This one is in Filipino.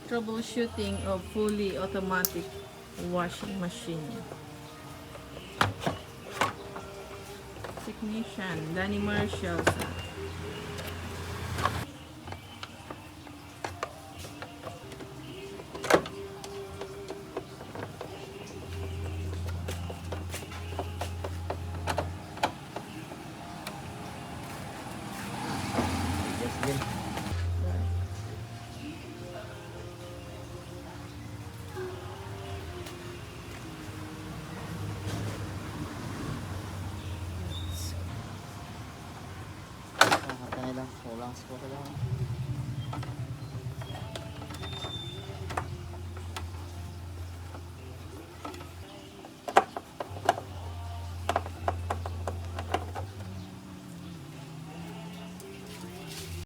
Troubleshooting of fully automatic washing machine. Technician, Danny Marshall. Yes, din. Kakatay lang. Walang score lang.